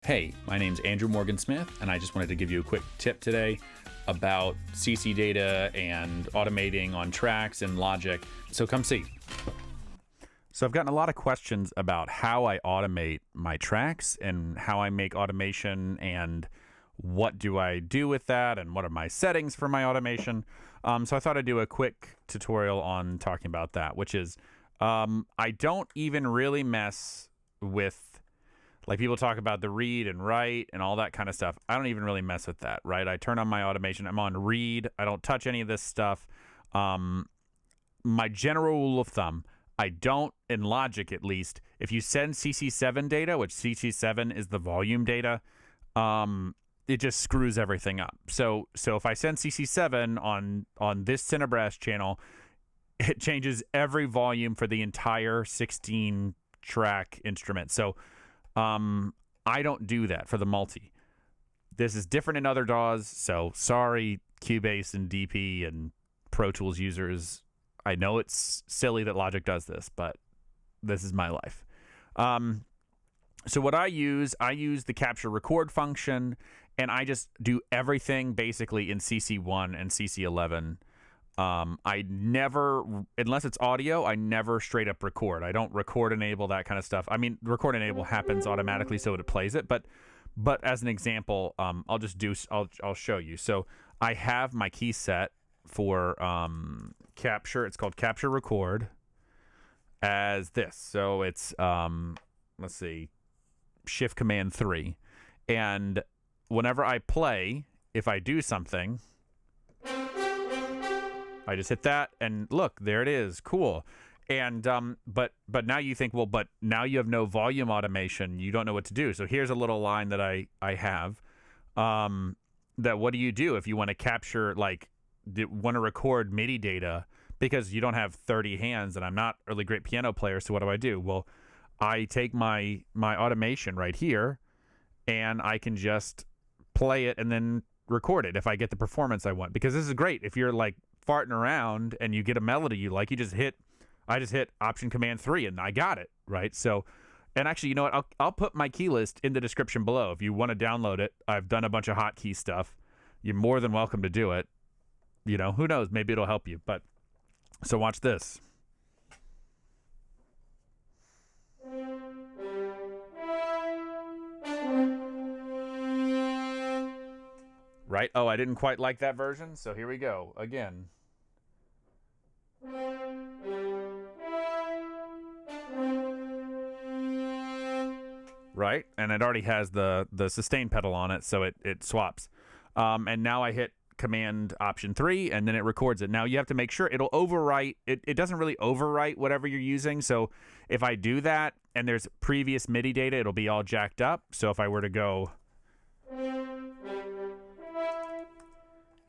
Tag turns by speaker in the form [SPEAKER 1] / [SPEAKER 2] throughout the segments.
[SPEAKER 1] Hey, my name's Andrew Morgan Smith, and I just wanted to give you a quick tip today about CC data and automating on tracks and Logic. So come see. So I've gotten a lot of questions about how I automate my tracks and how I make automation and what do I do with that and what are my settings for my automation. So I thought I'd do a quick tutorial on talking about that, which is I don't even really mess with, like, people talk about the read and write and all that kind of stuff. I don't even really mess with that, right? I turn on my automation. I'm on read. I don't touch any of this stuff. My general rule of thumb, I don't, in Logic at least, if you send CC7 data, which CC7 is the volume data, it just screws everything up. So if I send CC7 on this center brass channel, it changes every volume for the entire 16 track instrument. So I don't do that for the multi. This is different in other DAWs, so sorry, Cubase and DP and Pro Tools users. I know it's silly that Logic does this, but this is my life. So what I use the capture record function, and I just do everything basically in CC1 and CC11. I never, unless it's audio, I never straight up record. I don't record enable, that kind of stuff. I mean, record enable happens automatically, so it plays it. But as an example, I'll show you. So I have my key set for capture. It's called capture record as this. So it's let's see, Shift Command 3, and whenever I play, if I do something, I just hit that, and look, there it is. Cool. And but now you think, well, but now you have no volume automation. You don't know what to do. So here's a little line that I have. That what do you do if you want to capture, like, want to record MIDI data because you don't have 30 hands, and I'm not a really great piano player. So what do? Well, I take my automation right here, and I can just play it and then record it if I get the performance I want. Because this is great if you're like farting around and you get a melody you like, I just hit Option Command 3 and I got it, right? So, and actually, you know what? I'll put my key list in the description below. If you want to download it, I've done a bunch of hotkey stuff. You're more than welcome to do it. You know, who knows? Maybe it'll help you. But so watch this. Right? Oh, I didn't quite like that version, so here we go again. Right? And it already has the sustain pedal on it, so it swaps. And now I hit Command Option 3, and then it records it. Now you have to make sure it'll overwrite. It doesn't really overwrite whatever you're using, so if I do that and there's previous MIDI data, it'll be all jacked up. So if I were to go,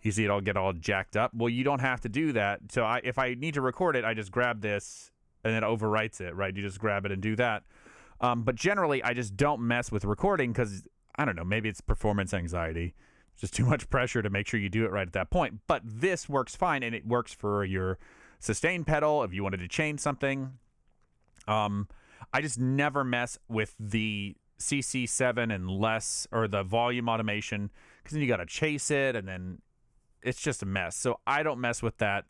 [SPEAKER 1] you see it'll get all jacked up. Well, you don't have to do that. So if I need to record it, I just grab this and it overwrites it, right? You just grab it and do that. But generally, I just don't mess with recording because, I don't know, maybe it's performance anxiety. It's just too much pressure to make sure you do it right at that point. But this works fine, and it works for your sustain pedal if you wanted to change something. I just never mess with the CC7 and less, or the volume automation, because then you got to chase it, and then it's just a mess. So I don't mess with that.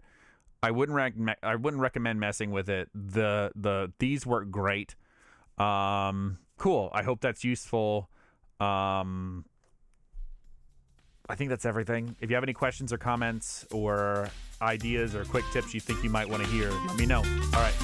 [SPEAKER 1] I wouldn't recommend messing with it. These work great. Cool. I hope that's useful. I think that's everything. If you have any questions or comments or ideas or quick tips you think you might want to hear, let me know. All right.